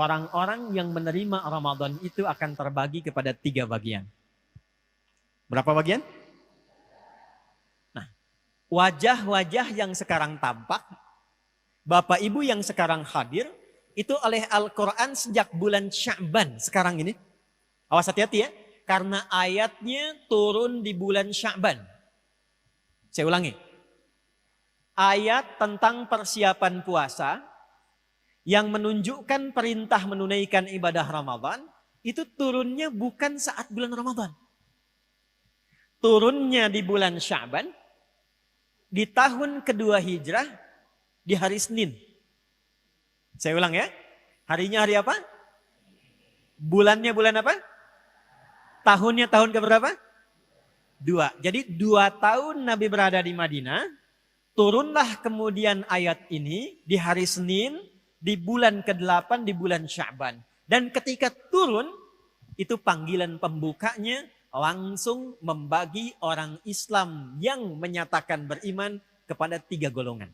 orang-orang yang menerima Ramadan itu akan terbagi kepada 3 bagian. Berapa bagian? Nah, wajah-wajah yang sekarang tampak, Bapak Ibu yang sekarang hadir, itu oleh Al-Quran sejak bulan Sya'ban sekarang ini. Awas hati-hati ya, karena ayatnya turun di bulan Sya'ban. Saya ulangi. Ayat tentang persiapan puasa yang menunjukkan perintah menunaikan ibadah Ramadan, itu turunnya bukan saat bulan Ramadan. Turunnya di bulan Sya'ban, di tahun kedua Hijrah, di hari Senin. Saya ulang ya, harinya hari apa? Bulannya bulan apa? Tahunnya tahun keberapa? 2. Jadi 2 tahun Nabi berada di Madinah, turunlah kemudian ayat ini di hari Senin, di bulan ke-8 di bulan Sya'ban. Dan ketika turun, itu panggilan pembukanya langsung membagi orang Islam yang menyatakan beriman kepada 3 golongan.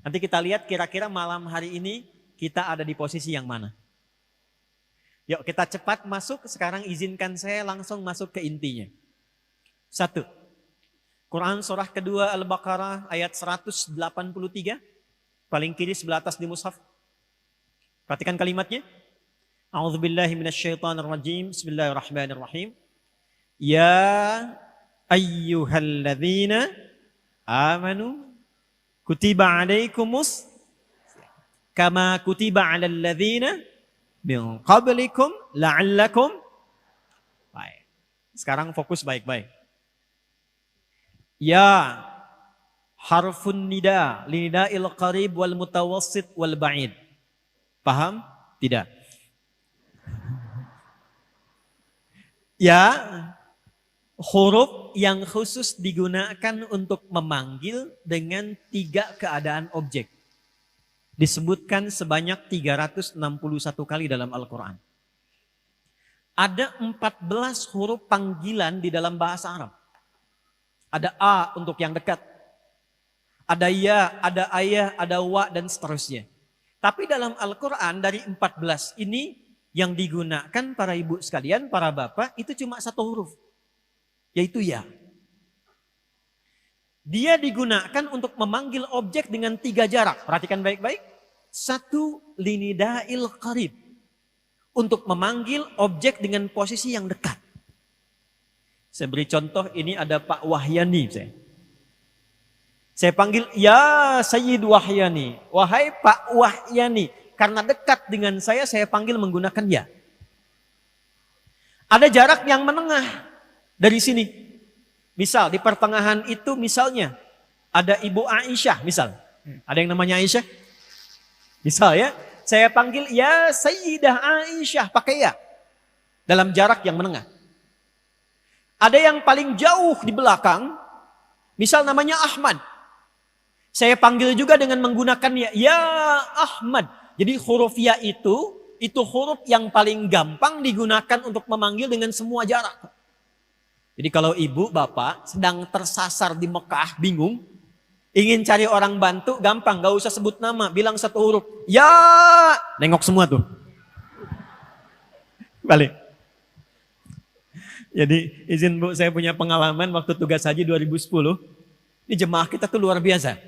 Nanti kita lihat kira-kira malam hari ini kita ada di posisi yang mana. Yuk kita cepat masuk, sekarang izinkan saya langsung masuk ke intinya. 1. Quran surah kedua Al-Baqarah ayat 183. Paling kiri sebelah atas di mushaf. Perhatikan kalimatnya. A'udzubillahi minasyaitonirrajim. Bismillahirrahmanirrahim. Ya ayyuhalladzina amanu kutiba alaikumus kama kutiba alal ladzina min qablikum la'allakum. Baik. Sekarang fokus baik-baik. Ya harfun nida linida'il qarib wal mutawassit wal ba'id. Paham? Tidak. Ya huruf yang khusus digunakan untuk memanggil dengan 3 keadaan objek. Disebutkan sebanyak 361 kali dalam Al-Quran. Ada 14 huruf panggilan di dalam bahasa Arab. Ada A untuk yang dekat. Ada ya, ada ayah, ada wa, dan seterusnya. Tapi dalam Al-Quran dari 14 ini yang digunakan para ibu sekalian, para bapak, itu cuma 1 huruf. Yaitu ya. Dia digunakan untuk memanggil objek dengan 3 jarak. Perhatikan baik-baik. 1 linida'il qarib. Untuk memanggil objek dengan posisi yang dekat. Saya beri contoh, ini ada Pak Wahyani. Saya panggil, ya Sayyid Wahyani. Wahai Pak Wahyani. Karena dekat dengan saya panggil menggunakan ya. Ada jarak yang menengah dari sini. Misal di pertengahan itu misalnya ada Ibu Aisyah misal. Ada yang namanya Aisyah? Misal ya, saya panggil ya Sayyidah Aisyah pakai ya. Dalam jarak yang menengah. Ada yang paling jauh di belakang, misal namanya Ahmad. Saya panggil juga dengan menggunakan ya Ahmad. Jadi huruf ya itu huruf yang paling gampang digunakan untuk memanggil dengan semua jarak. Jadi kalau ibu, bapak sedang tersasar di Mekah, bingung, ingin cari orang bantu, gampang, gak usah sebut nama, bilang 1 huruf. Ya, nengok semua tuh. Balik. Jadi izin Bu, saya punya pengalaman waktu tugas haji 2010. Ini jemaah kita tuh luar biasa.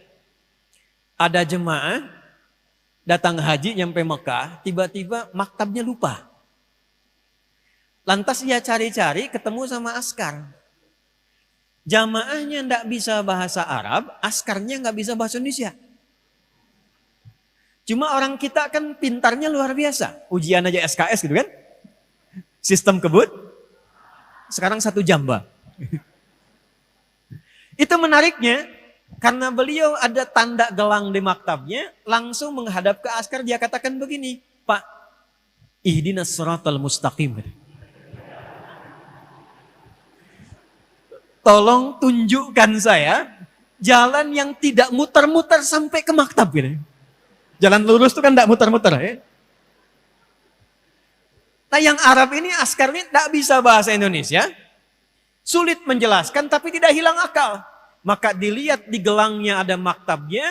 Ada jemaah datang haji nyampe Mekah, tiba-tiba maktabnya lupa. Lantas dia cari-cari ketemu sama askar. Jamaahnya enggak bisa bahasa Arab, askarnya enggak bisa bahasa Indonesia. Cuma orang kita kan pintarnya luar biasa. Ujian aja SKS gitu kan. Sistem kebut. Sekarang 1 jamba. Itu menariknya, karena beliau ada tanda gelang di maktabnya, langsung menghadap ke askar, dia katakan begini, Pak, ihdinas siratal mustaqim. Tolong tunjukkan saya jalan yang tidak muter-muter sampai ke maktab. Jalan lurus itu kan tidak muter-muter. Ya? Nah yang Arab ini askar ini tidak bisa bahasa Indonesia. Sulit menjelaskan tapi tidak hilang akal. Maka dilihat di gelangnya ada maktabnya.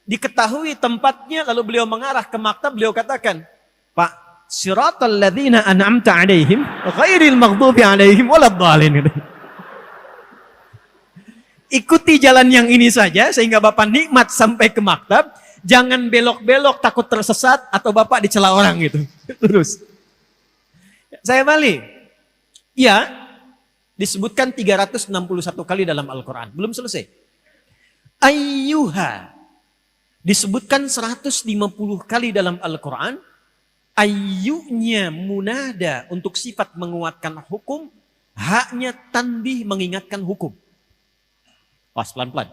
Diketahui tempatnya lalu beliau mengarah ke maktab. Beliau katakan, Pak, siratal ladzina an'amta 'alaihim ghairil maghdubi 'alaihim waladdallin. Ikuti jalan yang ini saja sehingga Bapak nikmat sampai ke maktab. Jangan belok-belok takut tersesat atau Bapak dicela orang gitu. Terus. Saya balik. Ya, disebutkan 361 kali dalam Al-Quran. Belum selesai. Ayyuha. Disebutkan 150 kali dalam Al-Quran. Ayyunya munada untuk sifat menguatkan hukum. Haknya tanbih mengingatkan hukum. Pas pelan-pelan.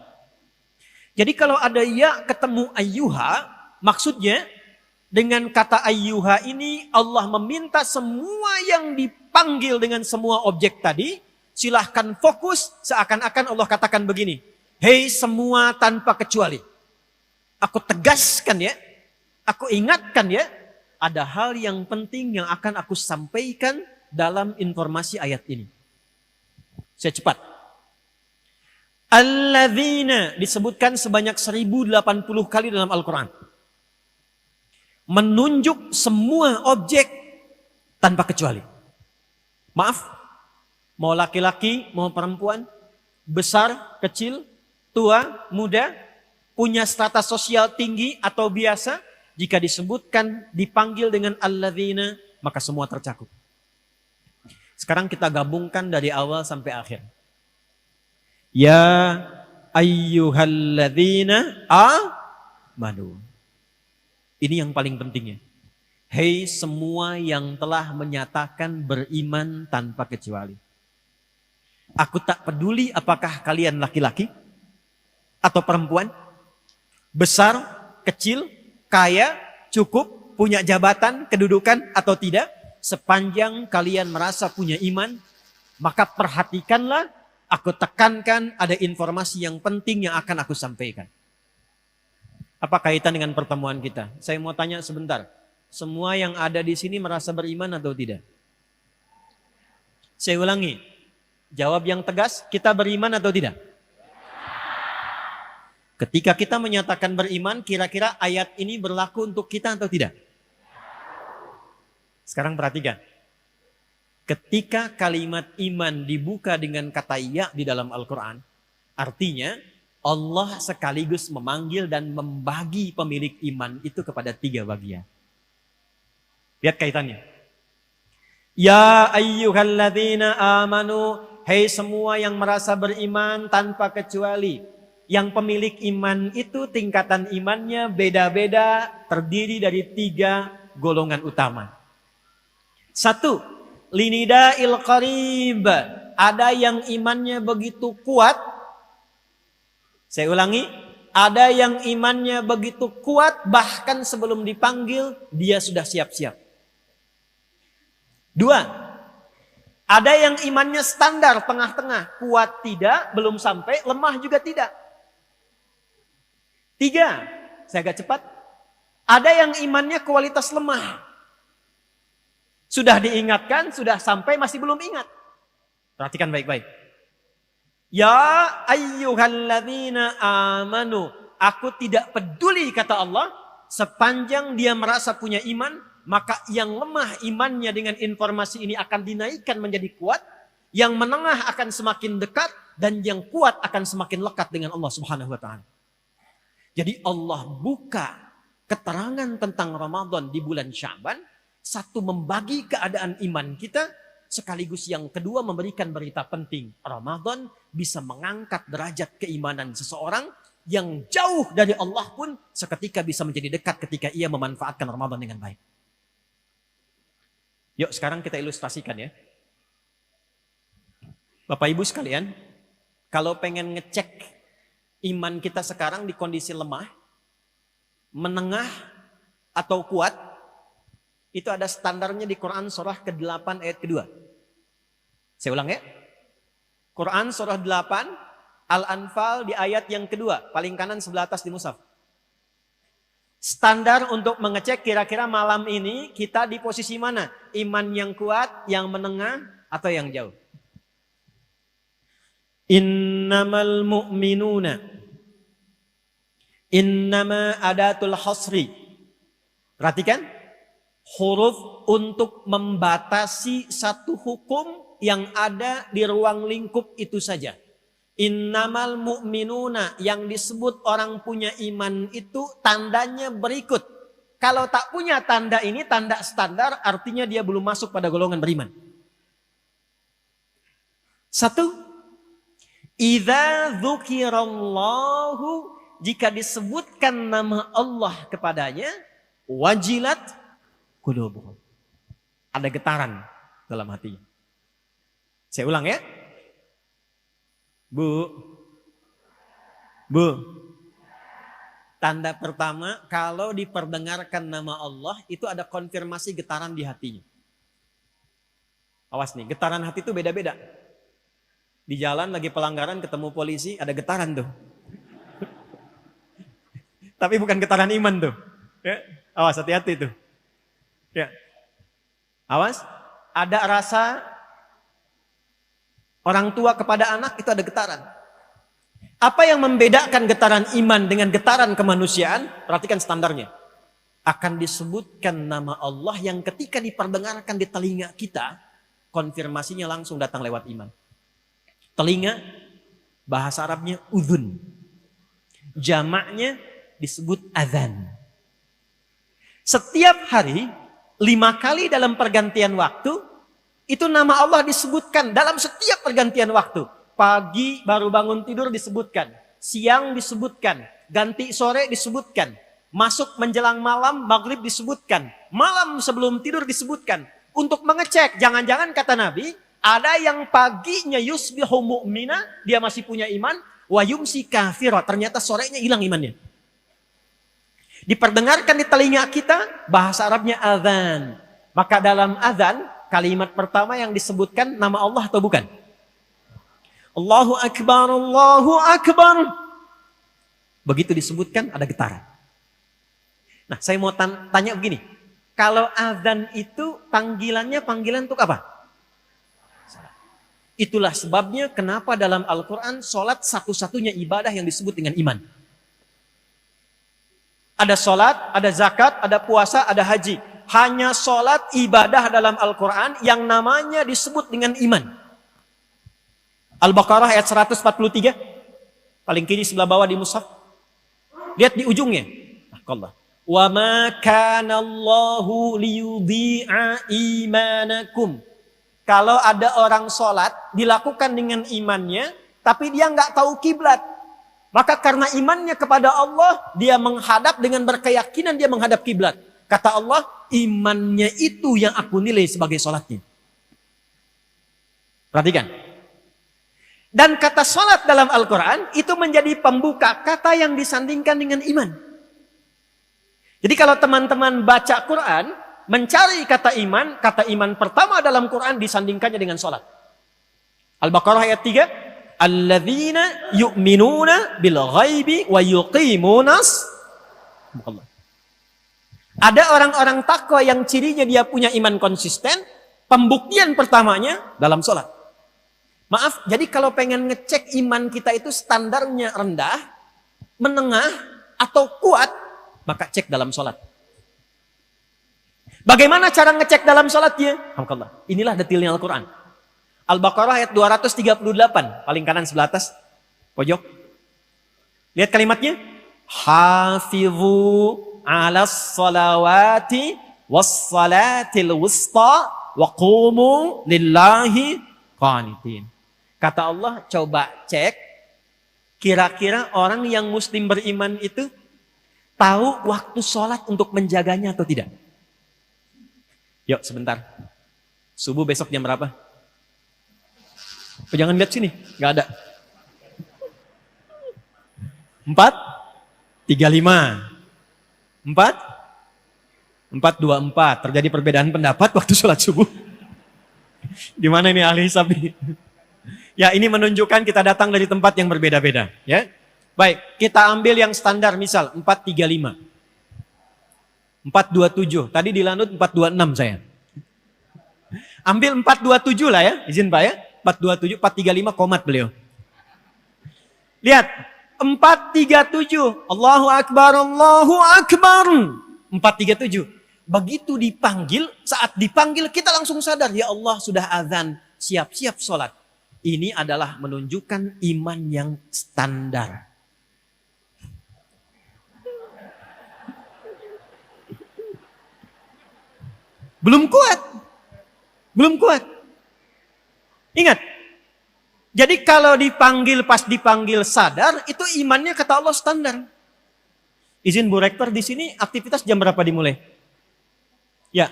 Jadi kalau ada ya ketemu ayyuha, maksudnya dengan kata ayyuha ini Allah meminta semua yang dipanggil dengan semua objek tadi, silahkan fokus seakan-akan Allah katakan begini. Hei semua tanpa kecuali. Aku tegaskan ya, aku ingatkan ya, ada hal yang penting yang akan aku sampaikan dalam informasi ayat ini. Saya cepat. Alladzina disebutkan sebanyak 1080 kali dalam Al-Quran. Menunjuk semua objek tanpa kecuali. Maaf, mau laki-laki, mau perempuan, besar, kecil, tua, muda, punya strata sosial tinggi atau biasa, jika disebutkan dipanggil dengan alladzina, maka semua tercakup. Sekarang kita gabungkan dari awal sampai akhir. Ya ayyuhalladzina amanu. Ini yang paling pentingnya. Hei semua yang telah menyatakan beriman tanpa kecuali. Aku tak peduli apakah kalian laki-laki atau perempuan, besar, kecil, kaya, cukup, punya jabatan, kedudukan atau tidak. Sepanjang kalian merasa punya iman, maka perhatikanlah. Aku tekankan ada informasi yang penting yang akan aku sampaikan. Apa kaitan dengan pertemuan kita? Saya mau tanya sebentar. Semua yang ada di sini merasa beriman atau tidak? Saya ulangi. Jawab yang tegas, kita beriman atau tidak? Ketika kita menyatakan beriman, kira-kira ayat ini berlaku untuk kita atau tidak? Sekarang perhatikan. Ketika kalimat iman dibuka dengan kata ya di dalam Al-Quran, artinya Allah sekaligus memanggil dan membagi pemilik iman itu kepada 3 bagian. Lihat kaitannya. Ya ayyuhalladzina amanu, hei semua yang merasa beriman tanpa kecuali. Yang pemilik iman itu tingkatan imannya beda-beda, terdiri dari 3 golongan utama. 1. Linida'il qarib. Ada yang imannya begitu kuat. Saya ulangi. Ada yang imannya begitu kuat. Bahkan sebelum dipanggil dia sudah siap-siap. 2. Ada yang imannya standar tengah-tengah. Kuat tidak, belum sampai. Lemah juga tidak. 3. Saya agak cepat. Ada yang imannya kualitas lemah. Sudah diingatkan, sudah sampai, masih belum ingat. Perhatikan baik-baik. Ya ayyuhalladzina amanu. Aku tidak peduli kata Allah. Sepanjang dia merasa punya iman. Maka yang lemah imannya dengan informasi ini akan dinaikkan menjadi kuat. Yang menengah akan semakin dekat. Dan yang kuat akan semakin lekat dengan Allah subhanahu wa ta'ala. Jadi Allah buka keterangan tentang Ramadan di bulan Sya'ban. 1 membagi keadaan iman kita, sekaligus yang kedua memberikan berita penting. Ramadan bisa mengangkat derajat keimanan seseorang yang jauh dari Allah pun seketika bisa menjadi dekat ketika ia memanfaatkan Ramadan dengan baik. Yuk sekarang kita ilustrasikan ya. Bapak Ibu sekalian, kalau pengen ngecek iman kita sekarang di kondisi lemah, menengah atau kuat, itu ada standarnya di Quran surah ke-8 ayat kedua. Saya ulang ya. Quran surah 8 Al-Anfal di ayat yang kedua. Paling kanan sebelah atas di mushaf. Standar untuk mengecek kira-kira malam ini kita di posisi mana? Iman yang kuat, yang menengah, atau yang jauh? Innamal mu'minuna. Innama adatul hasri. Perhatikan. huruf untuk membatasi satu hukum yang ada di ruang lingkup itu saja. Innamal mu'minuna, yang disebut orang punya iman itu tandanya berikut. Kalau tak punya tanda ini, tanda standar, artinya dia belum masuk pada golongan beriman. Satu, idza dzukirallahu, jika disebutkan nama Allah kepadanya, wajilat qulubuhum, ada getaran dalam hatinya. Saya ulang ya. Bu. Tanda pertama, kalau diperdengarkan nama Allah, itu ada konfirmasi getaran di hatinya. Awas nih, getaran hati itu beda-beda. Di jalan lagi pelanggaran ketemu polisi, ada getaran tuh. Tapi bukan getaran iman tuh. Ya, awas, hati-hati tuh. Ya. Awas, ada rasa orang tua kepada anak, itu ada getaran. Apa yang membedakan getaran iman dengan getaran kemanusiaan? Perhatikan standarnya. Akan disebutkan nama Allah yang ketika diperdengarkan di telinga kita, konfirmasinya langsung datang lewat iman. Telinga, bahasa Arabnya udhun. Jamaknya disebut adzan. Setiap hari, 5 kali dalam pergantian waktu, itu nama Allah disebutkan dalam setiap pergantian waktu. Pagi baru bangun tidur disebutkan. Siang disebutkan. Ganti sore disebutkan. Masuk menjelang malam, maghrib disebutkan. Malam sebelum tidur disebutkan. Untuk mengecek, jangan-jangan kata Nabi, ada yang paginya yusbihu mu'mina, dia masih punya iman, wa yumsi kafira, ternyata sorenya hilang imannya. Diperdengarkan di telinga kita, bahasa Arabnya adzan. Maka dalam adzan, kalimat pertama yang disebutkan nama Allah atau bukan? Allahu Akbar, Allahu Akbar. Begitu disebutkan ada getaran. Nah, saya mau tanya begini. Kalau adzan itu panggilannya panggilan untuk apa? Itulah sebabnya kenapa dalam Al-Quran sholat satu-satunya ibadah yang disebut dengan iman. Ada sholat, ada zakat, ada puasa, ada haji. Hanya sholat ibadah dalam Al-Quran yang namanya disebut dengan iman. Al-Baqarah ayat 143. Paling kiri sebelah bawah di mushaf. Lihat di ujungnya. Allah. Wa ma kana Allahu liyudhi'a imanakum. Kalau ada orang sholat, dilakukan dengan imannya, tapi dia nggak tahu kiblat. Maka karena imannya kepada Allah, dia menghadap dengan berkeyakinan dia menghadap kiblat. Kata Allah, imannya itu yang aku nilai sebagai sholatnya. Perhatikan. Dan kata sholat dalam Al-Quran, itu menjadi pembuka kata yang disandingkan dengan iman. Jadi kalau teman-teman baca Quran, mencari kata iman pertama dalam Quran disandingkannya dengan sholat. Al-Baqarah ayat 3. Alladzina yu'minuna bil ghaibi wa yuqimunas. Ada orang-orang takwa yang cirinya dia punya iman konsisten. Pembuktian pertamanya dalam sholat. Maaf, jadi kalau pengen ngecek iman kita itu standarnya rendah, menengah, atau kuat, maka cek dalam sholat. Bagaimana cara ngecek dalam sholatnya? Inilah detailnya Al-Quran. Al-Baqarah ayat 238. Paling kanan sebelah atas. Pojok. Lihat kalimatnya. Hafizu ala salawati wassalatil wusta wa qumu lillahi qanitin. Kata Allah, coba cek. Kira-kira orang yang muslim beriman itu tahu waktu sholat untuk menjaganya atau tidak? Yuk sebentar. Subuh besok jam berapa? Oh, jangan lihat sini, nggak ada. 4:35. 4:24. Terjadi perbedaan pendapat waktu sholat subuh. Gimana ini ahli hisab nih? Ya, ini menunjukkan kita datang dari tempat yang berbeda-beda. Ya, baik. Kita ambil yang standar, misal 4:35. 4:27. Tadi di Lanut 4:26 saya. Ambil 4:27 lah ya. Izin Pak ya. 4:27, 4:35 komat beliau. Lihat. 4:37. Allahu Akbar, Allahu Akbar. 4:37. Begitu dipanggil, saat dipanggil kita langsung sadar, ya Allah sudah azan, siap-siap sholat. Ini adalah menunjukkan iman yang standar. Belum kuat. Belum kuat. Ingat. Jadi kalau dipanggil, pas dipanggil sadar, itu imannya kata Allah standar. Izin Bu Rektor, di sini aktivitas jam berapa dimulai? Ya.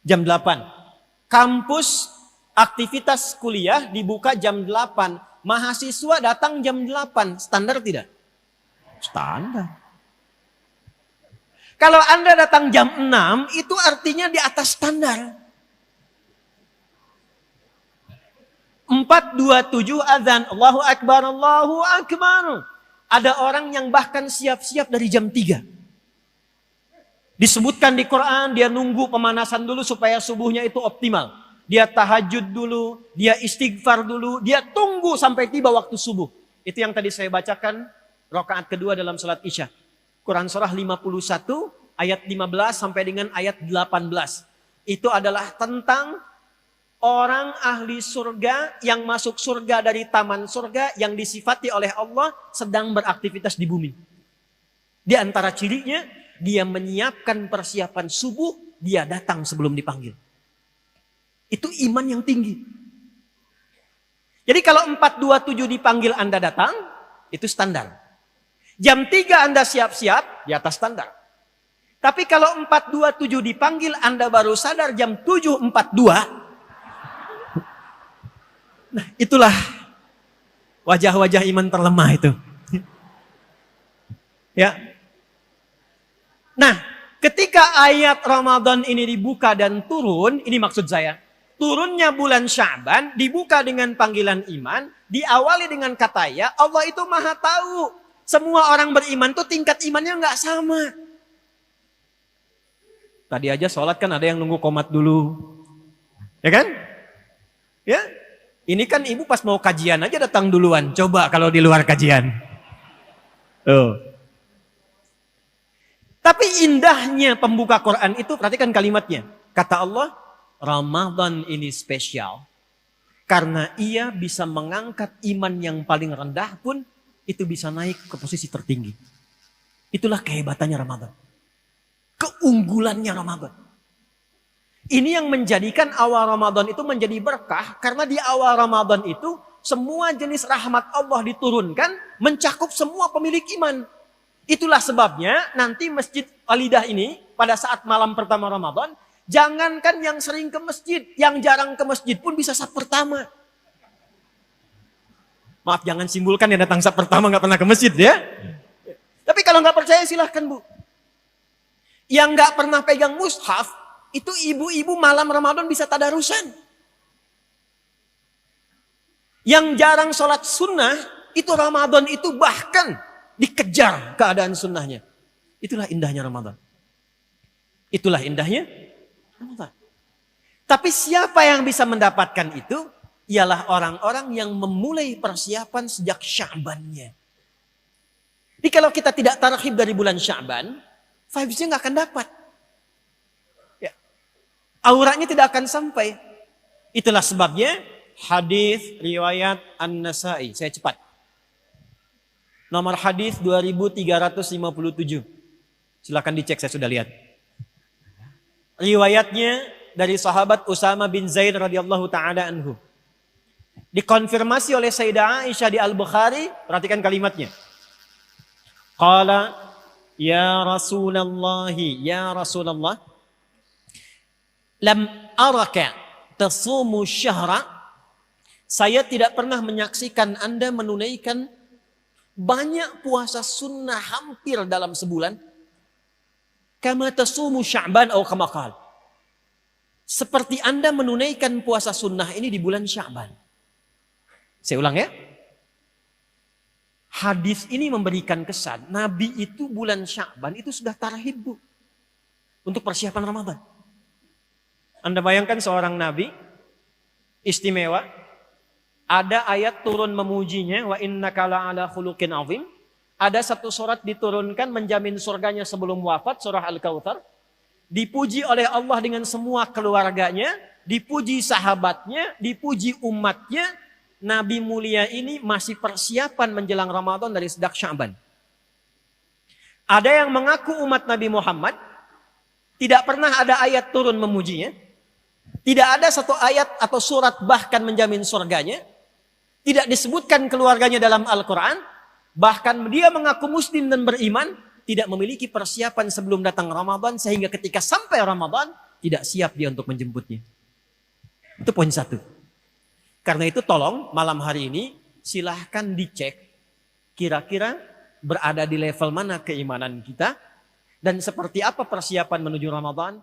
Jam 8. Kampus aktivitas kuliah dibuka jam 8. Mahasiswa datang jam 8. Standar tidak? Standar. Kalau Anda datang jam 6, itu artinya di atas standar. 4:27 azan. Allahu Akbar, Allahu Akbar. Ada orang yang bahkan siap-siap dari jam 3. Disebutkan di Quran, dia nunggu pemanasan dulu supaya subuhnya itu optimal. Dia tahajud dulu, dia istighfar dulu, dia tunggu sampai tiba waktu subuh. Itu yang tadi saya bacakan, rakaat kedua dalam salat Isya. Quran surah 51 ayat 15 sampai dengan ayat 18. Itu adalah tentang orang ahli surga yang masuk surga dari taman surga yang disifati oleh Allah sedang beraktivitas di bumi. Di antara cirinya, dia menyiapkan persiapan subuh, dia datang sebelum dipanggil. Itu iman yang tinggi. Jadi kalau 4:27 dipanggil Anda datang, itu standar. Jam 3 Anda siap-siap, di atas standar. Tapi kalau 4:27 dipanggil Anda baru sadar jam 7:42, nah itulah wajah-wajah iman terlemah itu. Ya. Nah, ketika ayat Ramadan ini dibuka dan turun, ini maksud saya, turunnya bulan Sya'ban dibuka dengan panggilan iman, diawali dengan kata ya, Allah itu maha tahu. Semua orang beriman tuh tingkat imannya nggak sama. Tadi aja sholat kan ada yang nunggu qomat dulu. Ya kan? Ya. Ini kan ibu pas mau kajian aja datang duluan. Coba kalau di luar kajian. Tapi indahnya pembuka Quran itu, perhatikan kalimatnya. Kata Allah, Ramadan ini spesial. Karena ia bisa mengangkat iman yang paling rendah pun, itu bisa naik ke posisi tertinggi. Itulah kehebatannya Ramadan. Keunggulannya Ramadan. Ini yang menjadikan awal Ramadan itu menjadi berkah. Karena di awal Ramadan itu, semua jenis rahmat Allah diturunkan, mencakup semua pemilik iman. Itulah sebabnya nanti Masjid Walidah ini pada saat malam pertama Ramadan, jangankan yang sering ke masjid, yang jarang ke masjid pun bisa saf pertama. Maaf, jangan simpulkan yang datang saf pertama nggak pernah ke masjid ya. Tapi kalau nggak percaya silahkan Bu. Yang nggak pernah pegang mushaf, itu ibu-ibu malam Ramadan bisa tadarusan. Yang jarang sholat sunnah, itu Ramadan itu bahkan dikejar keadaan sunnahnya. Itulah indahnya Ramadan. Itulah indahnya Ramadan. Tapi siapa yang bisa mendapatkan itu? Ialah orang-orang yang memulai persiapan sejak Sya'bannya. Jadi kalau kita tidak tarhib dari bulan Sya'ban, vibes-nya nggak akan dapat. Ya. Auranya tidak akan sampai. Itulah sebabnya hadis riwayat An-Nasa'i. Saya cepat. Nomor hadis 2357. Silakan dicek, saya sudah lihat. Riwayatnya dari sahabat Usama bin Zaid radhiyallahu taala anhu. Dikonfirmasi oleh Sayyidah Aisyah di Al-Bukhari, perhatikan kalimatnya. Qala ya Rasulullah, ya Rasulullah, lam araka tasumu syahra. Saya tidak pernah menyaksikan Anda menunaikan banyak puasa sunnah hampir dalam sebulan. Kama tasumu Sya'ban atau kama qala. Seperti Anda menunaikan puasa sunnah ini di bulan Sya'ban. Saya ulang ya. Hadis ini memberikan kesan Nabi itu bulan Sya'ban itu sudah tarhib Bu, untuk persiapan Ramadan. Anda bayangkan seorang Nabi istimewa, ada ayat turun memujinya, wa innaka la'ala khuluqin azim. Ada satu surat diturunkan menjamin surganya sebelum wafat, surah Al-Kautsar. dipuji oleh Allah dengan semua keluarganya, dipuji sahabatnya, dipuji umatnya. Nabi mulia ini masih persiapan menjelang Ramadan dari sejak Sya'ban. Ada yang mengaku umat Nabi Muhammad, tidak pernah ada ayat turun memujinya. Tidak ada satu ayat atau surat bahkan menjamin surganya. Tidak disebutkan keluarganya dalam Al-Quran. Bahkan dia mengaku muslim dan beriman, tidak memiliki persiapan sebelum datang Ramadan, sehingga ketika sampai Ramadan, tidak siap dia untuk menjemputnya. Itu poin satu. Karena itu tolong malam hari ini, silahkan dicek kira-kira berada di level mana keimanan kita, dan seperti apa persiapan menuju Ramadan.